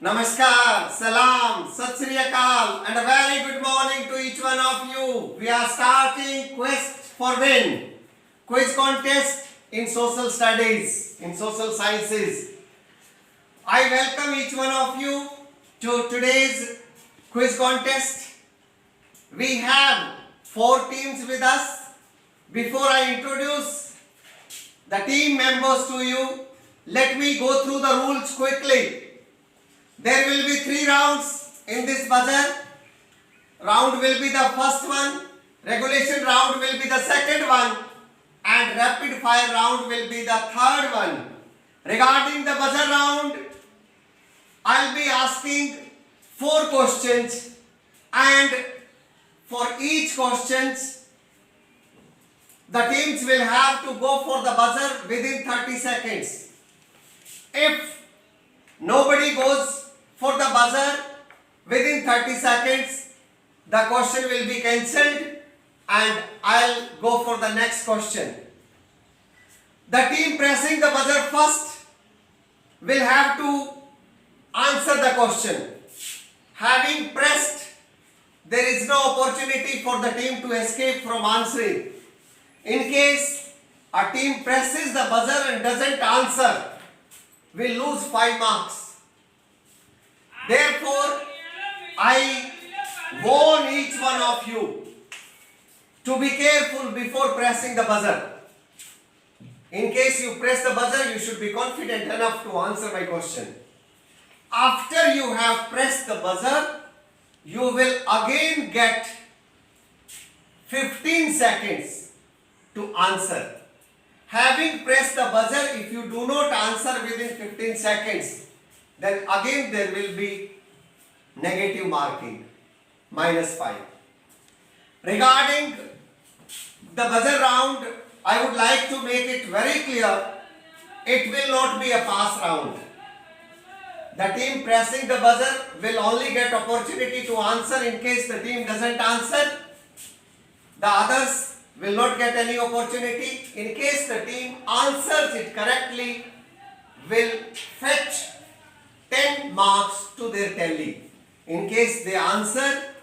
Namaskar, Salam, Sat Sri Akal, and a very good morning to each one of you. We are starting Quest for Win, quiz contest in social studies, in social sciences. I welcome each one of you to today's quiz contest. We have 4 teams with us. Before I introduce the team members to you, let me go through the rules quickly. There will be 3 rounds in this buzzer. Round will be the first one, regulation round will be the second one, and rapid fire round will be the third one. Regarding the buzzer round, I'll be asking 4 questions, and for each questions, the teams will have to go for the buzzer within 30 seconds. If nobody goes for the buzzer within 30 seconds, the question will be cancelled and I'll go for the next question. The team pressing the buzzer first will have to answer the question. Having pressed, there is no opportunity for the team to escape from answering. In case a team presses the buzzer and doesn't answer, we lose 5 marks. Therefore, I warn each one of you to be careful before pressing the buzzer. In case you press the buzzer, you should be confident enough to answer my question. After you have pressed the buzzer, you will again get 15 seconds to answer. Having pressed the buzzer, if you do not answer within 15 seconds, then again there will be negative marking, -5. Regarding the buzzer round, I would like to make it very clear, it will not be a pass round. The team pressing the buzzer will only get opportunity to answer. In case the team doesn't answer, the others will not get any opportunity. In case the team answers it correctly, will fetch 10 marks to their tally. In case they answer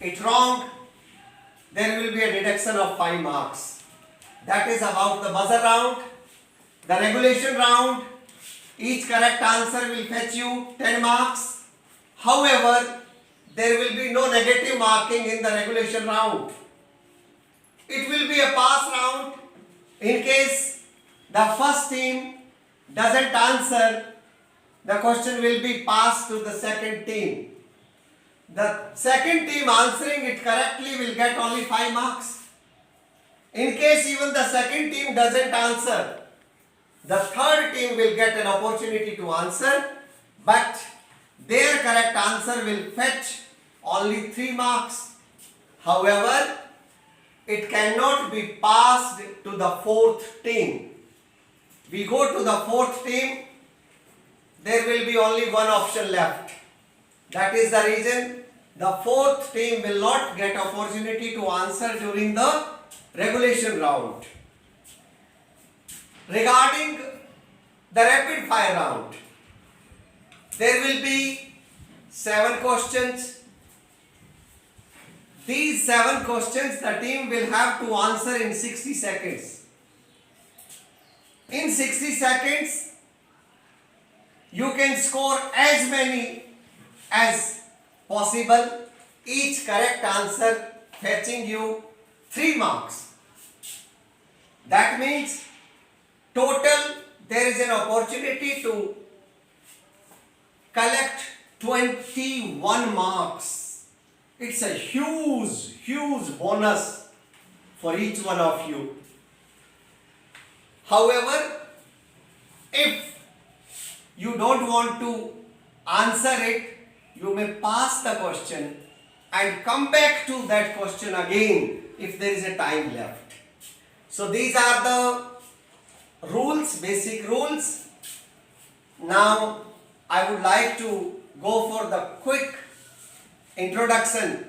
it wrong, there will be a deduction of 5 marks. That is about the buzzer round. The regulation round, each correct answer will fetch you 10 marks. However, there will be no negative marking in the regulation round. It will be a pass round. In case the first team doesn't answer, the question will be passed to the second team. The second team answering it correctly will get only 5 marks. In case even the second team doesn't answer, the third team will get an opportunity to answer, but their correct answer will fetch only 3 marks. However, it cannot be passed to the fourth team. We go to the fourth team, there will be only one option left. That is the reason the fourth team will not get opportunity to answer during the regulation round. Regarding the rapid fire round, there will be 7 questions. These 7 questions the team will have to answer in 60 seconds. In 60 seconds, you can score as many as possible, each correct answer fetching you 3 marks. That means total there is an opportunity to collect 21 marks. It's a huge bonus for each one of you. However, if you don't want to answer it, you may pass the question and come back to that question again if there is a time left. So these are the rules, basic rules. Now I would like to go for the quick introduction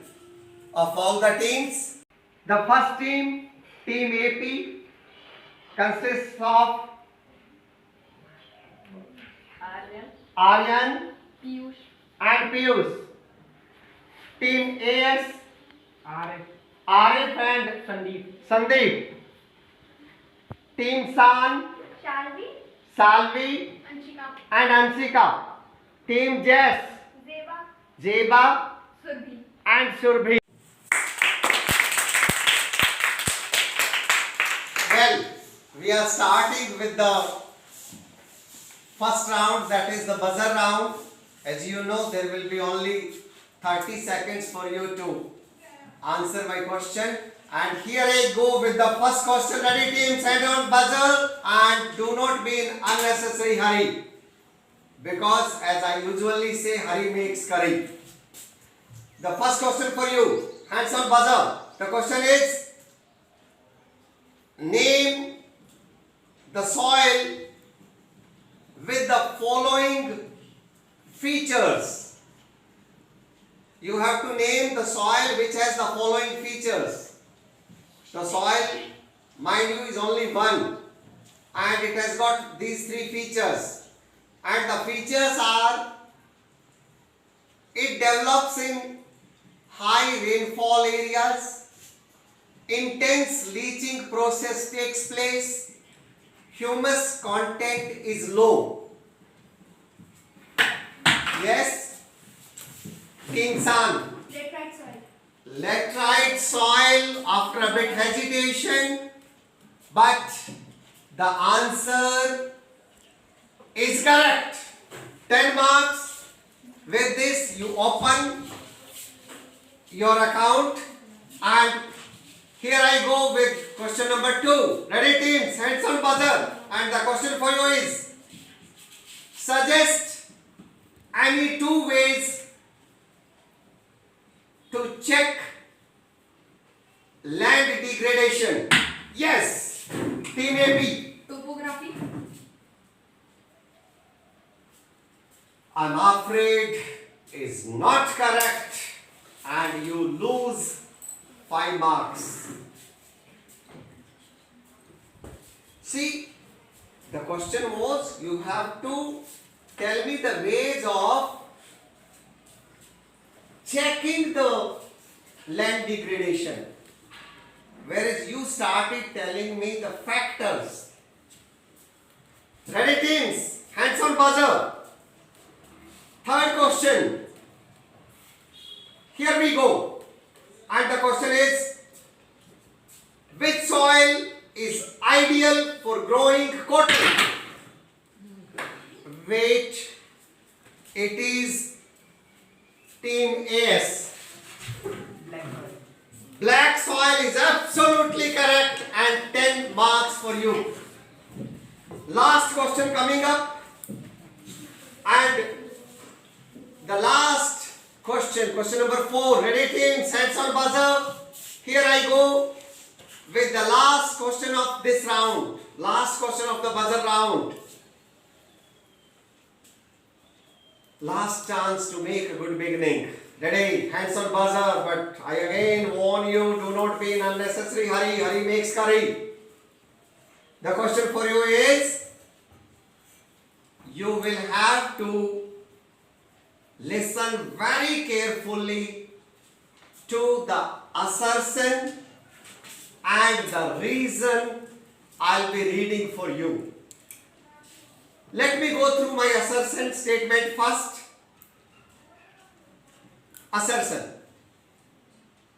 of all the teams. The first team, Team AP, consists of Aryan, Piyush. and Piyush. Team AS, Arif. Arif and Sandeep. Sandeep. Team San, Shalvi. Salvi Anshika. and Ansika. Team Jess, Zeba. Jeba Surbhi. and Surbhi. Well, we are starting with the first round, that is the buzzer round. As you know, there will be only 30 seconds for you to answer my question. And here I go with the first question. Ready team, set on buzzer and do not be in unnecessary hurry. Because as I usually say, hurry makes curry. The first question for you, hands on buzzer. The question is, name the soil with the following features. You have to name the soil which has the following features. The soil, mind you, is only one and it has got these three features. And the features are, it develops in high rainfall areas, intense leaching process takes place, humus content is low. Yes? King San. Laterite soil. Laterite soil after a bit hesitation, but the answer is correct. 10 marks. With this you open your account and here I go with question number 2. Ready teams, hands on buzzer, and the question for you is, suggest any 2 ways to check land degradation. Yes, team AB. Topography. I'm afraid is not correct and you lose 5 marks. See, the question was, you have to tell me the ways of checking the land degradation, whereas you started telling me the factors. Ready teams, hands on buzzer. Third question. Here we go. And the question is, which soil is ideal for growing cotton? Wait, it is team AS. Black soil. Black soil is absolutely correct and 10 marks for you. Last question coming up. And the last question, question number 4. Ready teams, hands on buzzer. Here I go with the last question of this round. Last question of the buzzer round. Last chance to make a good beginning. Ready, hands on buzzer, but I again warn you, do not be in unnecessary hurry. Hurry makes curry. The question for you is, you will have to listen very carefully to the assertion and the reason I'll be reading for you. Let me go through my assertion statement first. Assertion.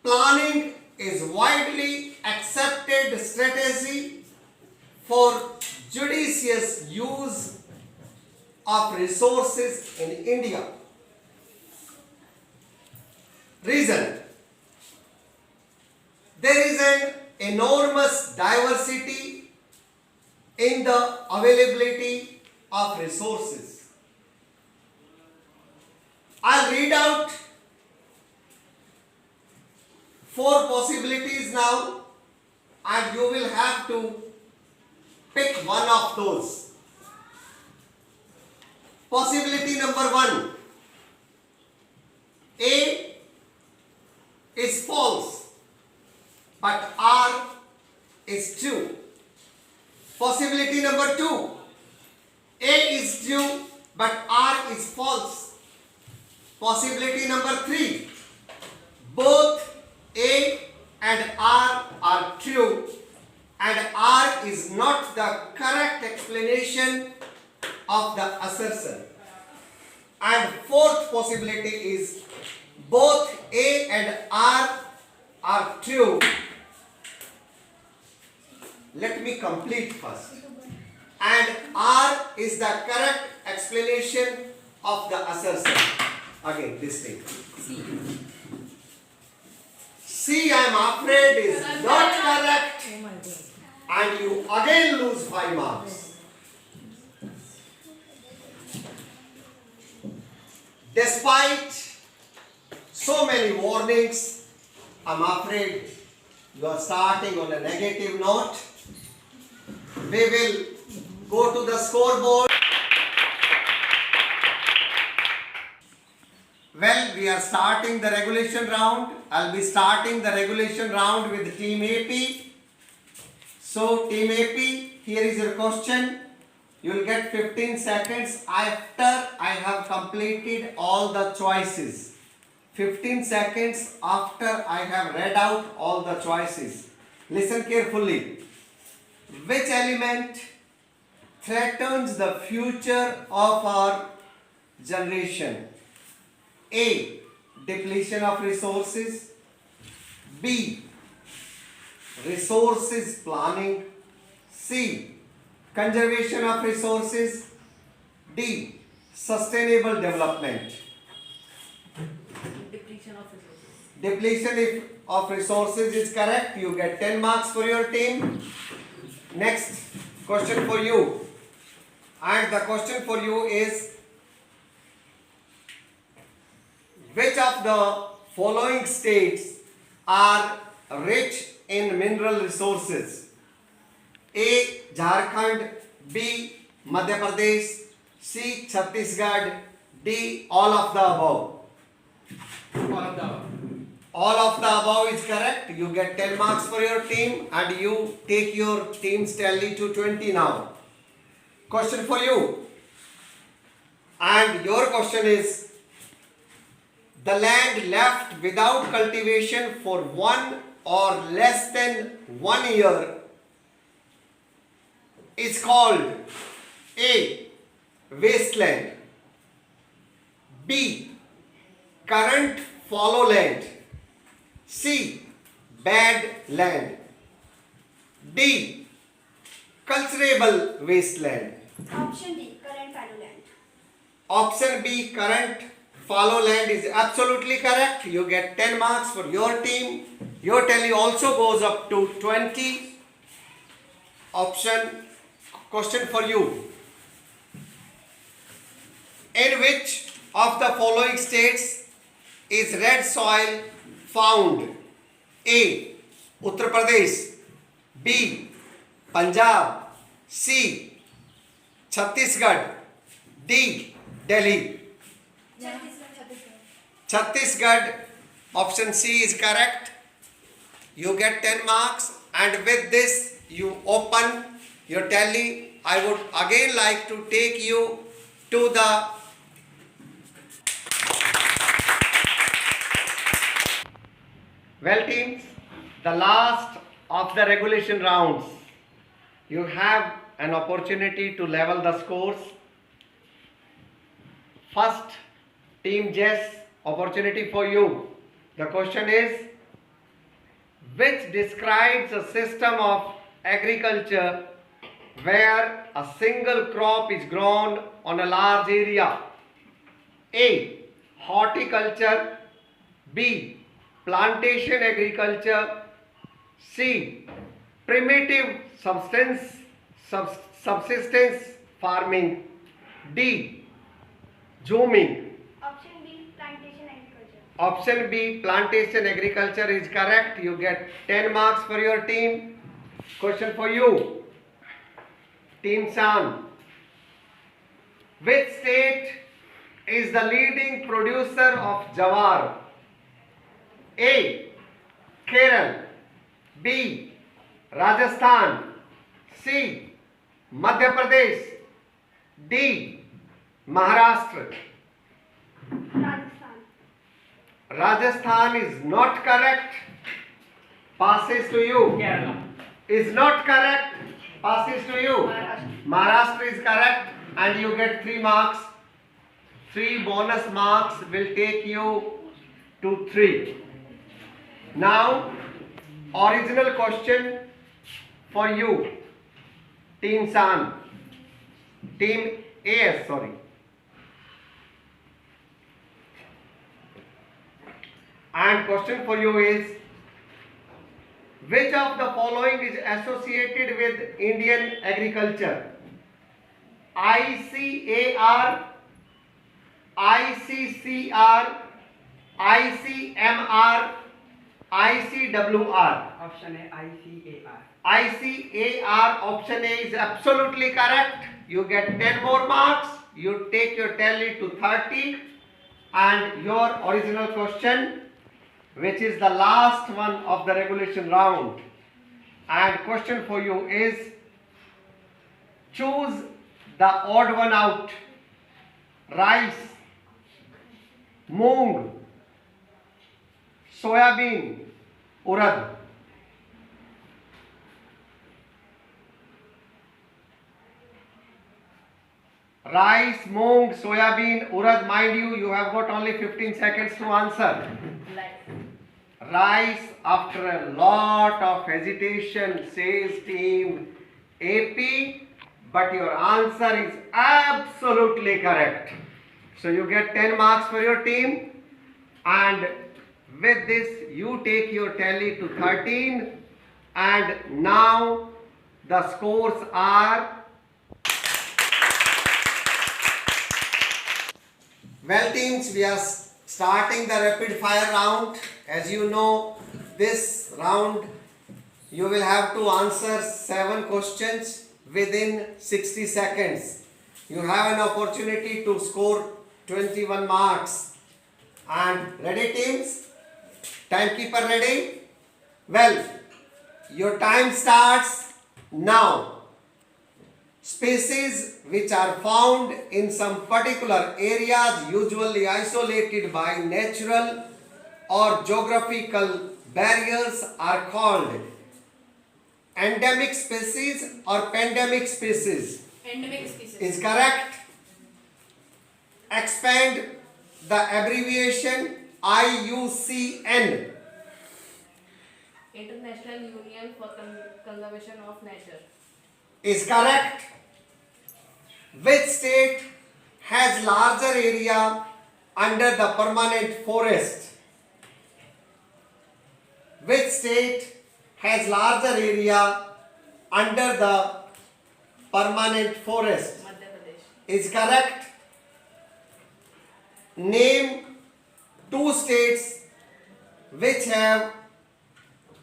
Planning is widely accepted strategy for judicious use of resources in India. Reason. There is an enormous diversity in the availability of resources. I'll read out 4 possibilities now and you will have to pick one of those. Possibility number 1. A is false, but R is true. Possibility number 2. A is true, but R is false. Possibility number 3. Both A and R are true and R is not the correct explanation of the assertion. And fourth possibility is both A and R are true. Let me complete first. And R is the correct explanation of the assertion. Again, this thing. C, I am afraid, is not correct. Oh my God. And you again lose 5 marks. Despite so many warnings, I'm afraid you are starting on a negative note. We will go to the scoreboard. Well, we are starting the regulation round. I'll be starting the regulation round with Team AP. So, Team AP, here is your question. You will get 15 seconds after I have completed all the choices. 15 seconds after I have read out all the choices. Listen carefully. Which element threatens the future of our generation? A. Depletion of resources. B. Resources planning. C. Conservation of resources. D. Sustainable development. Depletion of resources. Depletion of resources is correct. You get 10 marks for your team. Next question for you. And the question for you is, which of the following states are rich in mineral resources? A. Jharkhand. B. Madhya Pradesh. C. Chhattisgarh. D. All of the above. All of the above. All of the above is correct. You get 10 marks for your team and you take your team's tally to 20 now. Question for you. And your question is, the land left without cultivation for 1 or less than 1 year is called A. Wasteland. B. Current fallow land. C. Bad land. D. Cultivable wasteland. Option D, current fallow land. Option B, current fallow land is absolutely correct. You get 10 marks for your team. Your tally also goes up to 20. Question for you. In which of the following states is red soil found? A. Uttar Pradesh. B. Punjab. C. Chhattisgarh. D. Delhi. Chhattisgarh. Option C is correct. You get 10 marks, and with this you open your tally. I would again like to take you to the well teams, the last of the regulation rounds. You have an opportunity to level the scores. First, Team Jess, opportunity for you. The question is, which describes a system of agriculture where a single crop is grown on a large area? A. Horticulture. B. Plantation agriculture. C. Primitive subsistence farming. D. Zooming. Option B, plantation agriculture. Option B, plantation agriculture is correct. You get 10 marks for your team. Question for you. Team San. Which state is the leading producer of jawar? A. Kerala. B. Rajasthan. C. Madhya Pradesh. D. Maharashtra. Rajasthan. Rajasthan is not correct. Passes to you. Kerala. Is not correct. Passes to you. Maharashtra. Maharashtra is correct, and you get 3 marks. 3 bonus marks will take you to 3. Now, original question for you, Team San, Team AS, sorry. And question for you is, which of the following is associated with Indian agriculture? ICAR, ICCR, ICMR, ICWR. Option A, ICAR. ICAR option A is absolutely correct. You get 10 more marks. You take your tally to 30. And your original question, which is the last one of the regulation round. And question for you is, choose the odd one out. Rice, moong, soybean, urad. Rice, moong, soybean, urad. Mind you, you have got only 15 seconds to answer. Rice, after a lot of hesitation, says Team AP, but your answer is absolutely correct. So you get 10 marks for your team, and with this you take your tally to 13, and now the scores are, well teams, we are starting the rapid fire round. As you know, this round you will have to answer 7 questions within 60 seconds. You have an opportunity to score 21 marks. And ready teams? Timekeeper ready? Well, your time starts now. Species which are found in some particular areas, usually isolated by natural or geographical barriers, are called endemic species or pandemic species. Endemic species. Is correct. Expand the abbreviation IUCN. International Union for Conservation of Nature. Is correct. Which state has larger area under the permanent forest? Which state has larger area under the permanent forest? Madhya Pradesh. Is correct. Name 2 states which have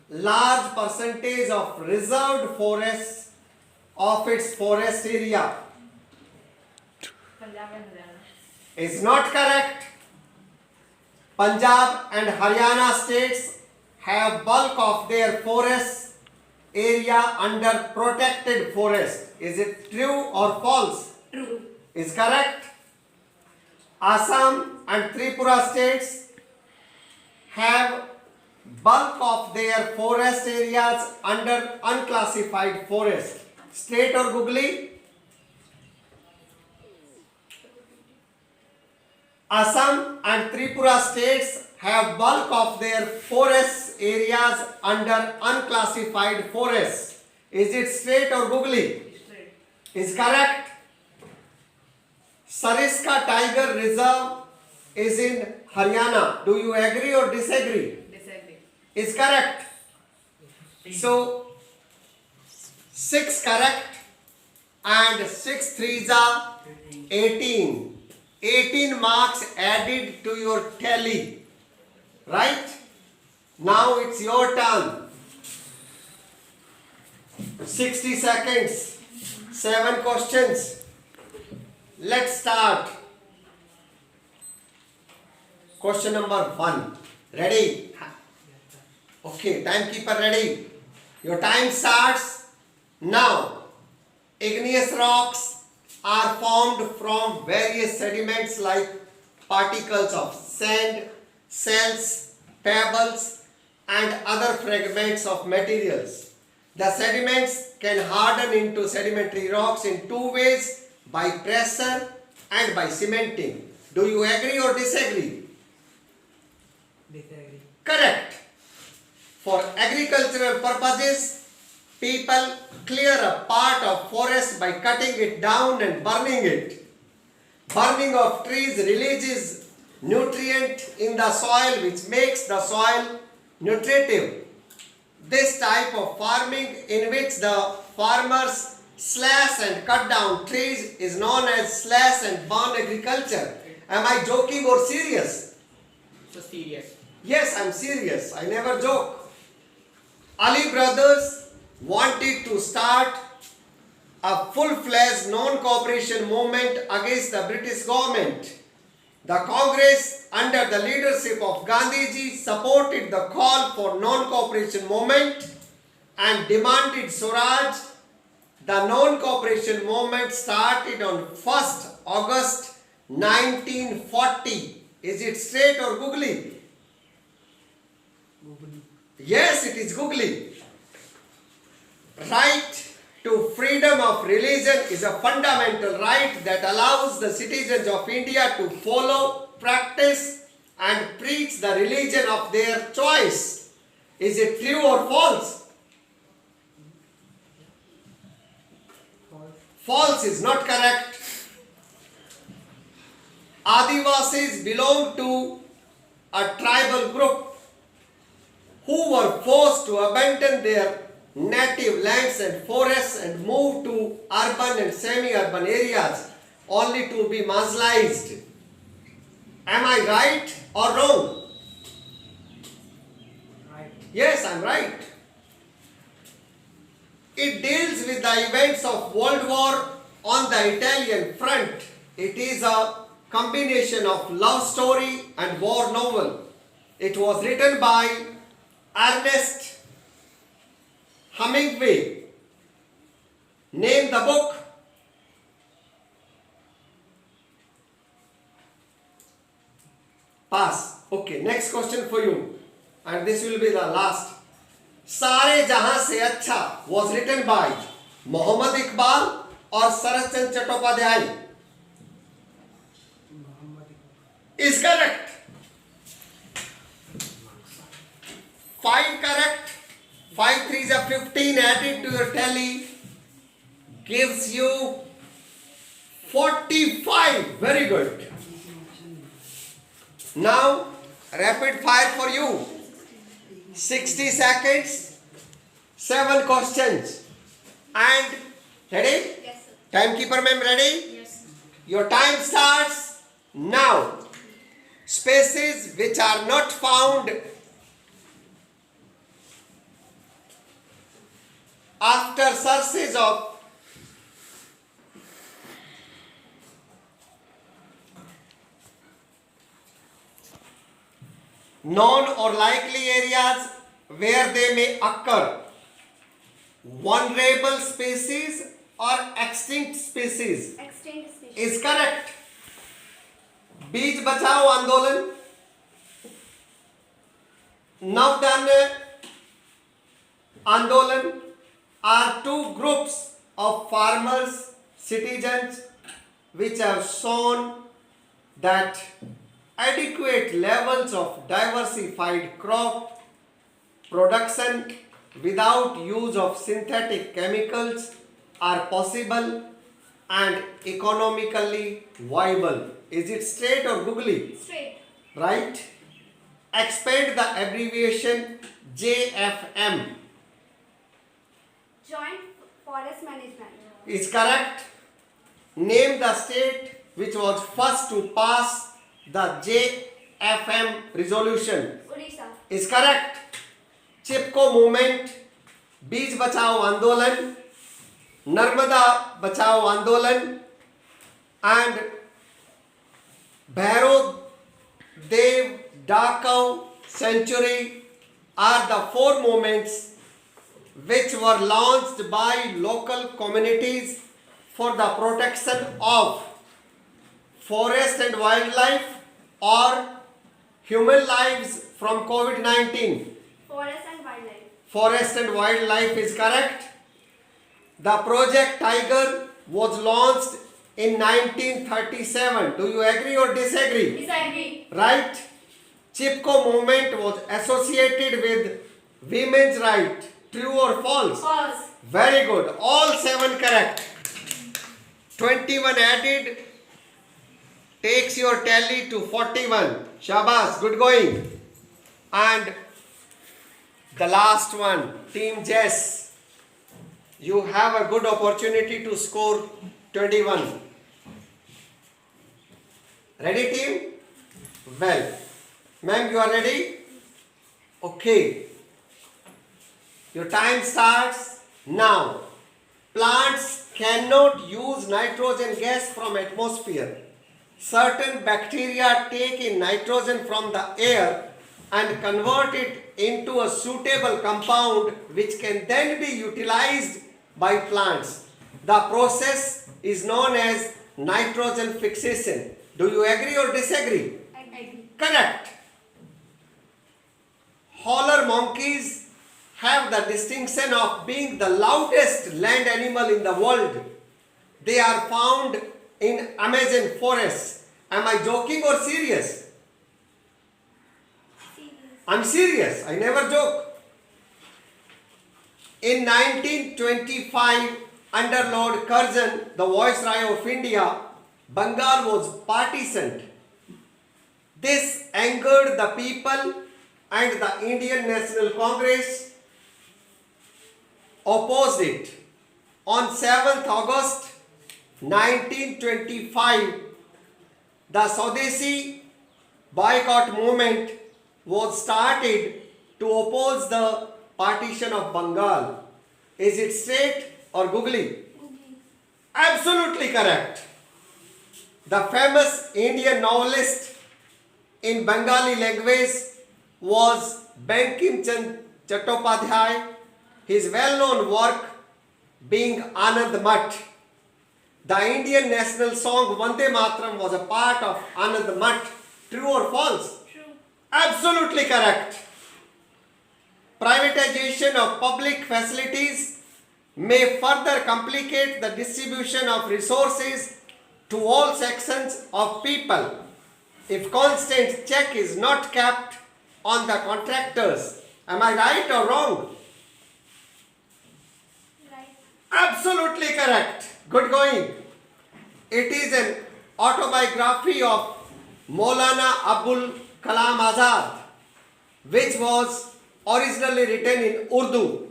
large percentage of reserved forests of its forest area. Punjab and Haryana. Is not correct. Punjab and Haryana states have bulk of their forest area under protected forest. Is it true or false? True. Is correct. Assam and Tripura states have bulk of their forest areas under unclassified forest. Straight or googly? Assam and Tripura states have bulk of their forest areas under unclassified forests. Is it straight or googly? Straight. Is correct. Sariska Tiger Reserve is in Haryana. Do you agree or disagree? Disagree. Is correct. So 6 correct and 6 threes are 18. 18 marks added to your tally. Right? Now it's your turn. 60 seconds. 7 questions. Let's start. Question number 1. Ready? Okay, timekeeper ready. Your time starts now. Igneous rocks are formed from various sediments like particles of sand, shells, pebbles, and other fragments of materials. The sediments can harden into sedimentary rocks in two ways, by pressure and by cementing. Do you agree or disagree? Disagree. Correct. For agricultural purposes, people clear a part of forest by cutting it down and burning it. Burning of trees releases nutrient in the soil which makes the soil nutritive. This type of farming in which the farmers slash and cut down trees is known as slash and burn agriculture. Am I joking or serious? So serious. Yes, I'm serious. I never joke. Ali brothers wanted to start a full-fledged non-cooperation movement against the British government. The Congress, under the leadership of Gandhiji, supported the call for non-cooperation movement and demanded Swaraj. The non-cooperation movement started on 1st August 1940. Is it straight or googly? Yes, it is googly. Right to freedom of religion is a fundamental right that allows the citizens of India to follow, practice, and preach the religion of their choice. Is it true or false? False. False is not correct. Adivasis belong to a tribal group who were forced to abandon their native lands and forests and move to urban and semi-urban areas only to be marginalized. Am I right or wrong? Right. Yes, I'm right. It deals with the events of World War on the Italian front. It is a combination of love story and war novel. It was written by Ernest Hemingway. Name the book. Pass. Okay, next question for you. And this will be the last. सारे जहां से अच्छा was written by Mohammad Iqbal और शरत Chandra Chattopadhyay. Is correct. 5 correct. 5 3s are 15 added to your tally gives you 45. Very good. Now rapid fire for you. 60 seconds, 7 questions. And ready? Yes, sir. Timekeeper ma'am, ready? Yes. Your time starts now. Spaces which are not found after searches of known or likely areas where they may occur. Vulnerable species or extinct species Extinct species. is correct. बीज बचाओ आंदोलन, नवधान्य आंदोलन are two groups of farmers, citizens which have shown that adequate levels of diversified crop production without use of synthetic chemicals are possible and economically viable. Is it straight or googly? Straight. Right? Expand the abbreviation JFM. Joint Forest Management. Is correct. Name the state which was first to pass the JFM resolution. Odisha. Is correct. Chipko movement, बीज बचाओ आंदोलन, नर्मदा बचाओ आंदोलन and Bhairav Dev Dakau Century are the 4 movements which were launched by local communities for the protection of forest and wildlife or Human lives from COVID-19. Forest and wildlife. Forest and wildlife is correct. The Project Tiger was launched in 1937. Do you agree or disagree? Disagree. Right? Chipko movement was associated with women's right. True or false? False. Very good. All 7 correct. 21 added takes your tally to 41. Shabas, good going. And the last one, Team Jess. You have a good opportunity to score 21. Ready, team? Well, ma'am, you are ready? Okay. Your time starts now. Plants cannot use nitrogen gas from atmosphere. Certain bacteria take in nitrogen from the air and convert it into a suitable compound which can then be utilized by plants. The process is known as nitrogen fixation. Do you agree or disagree? Agree. Correct. Howler monkeys have the distinction of being the loudest land animal in the world. They are found in Amazon forest. Am I joking or serious? Serious. I'm serious. I never joke. In 1925, under Lord Curzon, the Viceroy of India, Bengal was partitioned. This angered the people and the Indian National Congress opposed it. On 7th August 1925, the Swadeshi boycott movement was started to oppose the partition of Bengal. Is it straight or googly? Absolutely correct. The famous Indian novelist in Bengali language was Bankim Chand Chattopadhyay. His well-known work being Anand Mat. The Indian national song Vande Mataram was a part of Anand Mat. True or false? True. Absolutely correct. Privatization of public facilities may further complicate the distribution of resources to all sections of people if constant check is not kept on the contractors. Am I right or wrong? Right. Absolutely correct. Good going. It is an autobiography of Maulana Abul Kalam Azad, which was originally written in Urdu.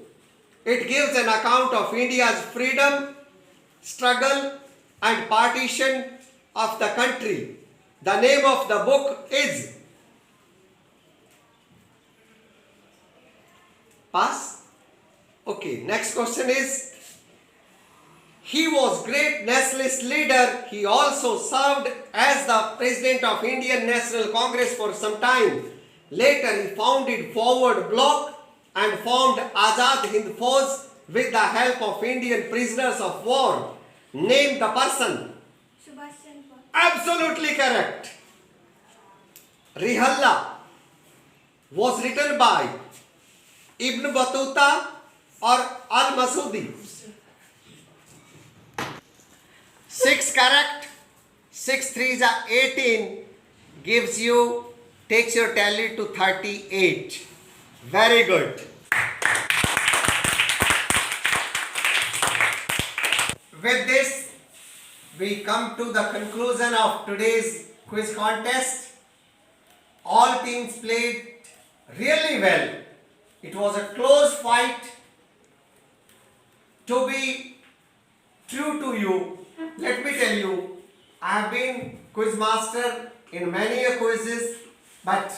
It gives an account of India's freedom, struggle and partition of the country. The name of the book is Pass? Okay, next question is, he was great nationalist leader. He also served as the president of Indian National Congress for some time. Later he founded Forward Bloc and formed Azad Hind Fauj with the help of Indian prisoners of war. Name the person. Subhash Chandra Bose. Absolutely correct. Rihalla was written by Ibn Battuta or Al-Masudi. 6 correct. 6 3s are 18. Gives you, takes your tally to 38. Very good. With this, we come to the conclusion of today's quiz contest. All teams played really well. It was a close fight. To be true to you, let me tell you, I have been quiz master in many quizzes, but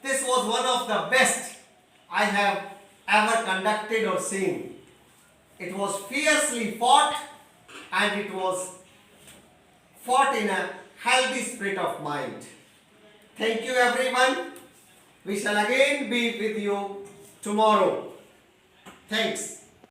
this was one of the best I have ever conducted or seen. It was fiercely fought and it was fought in a healthy spirit of mind. Thank you everyone. We shall again be with you tomorrow. Thanks.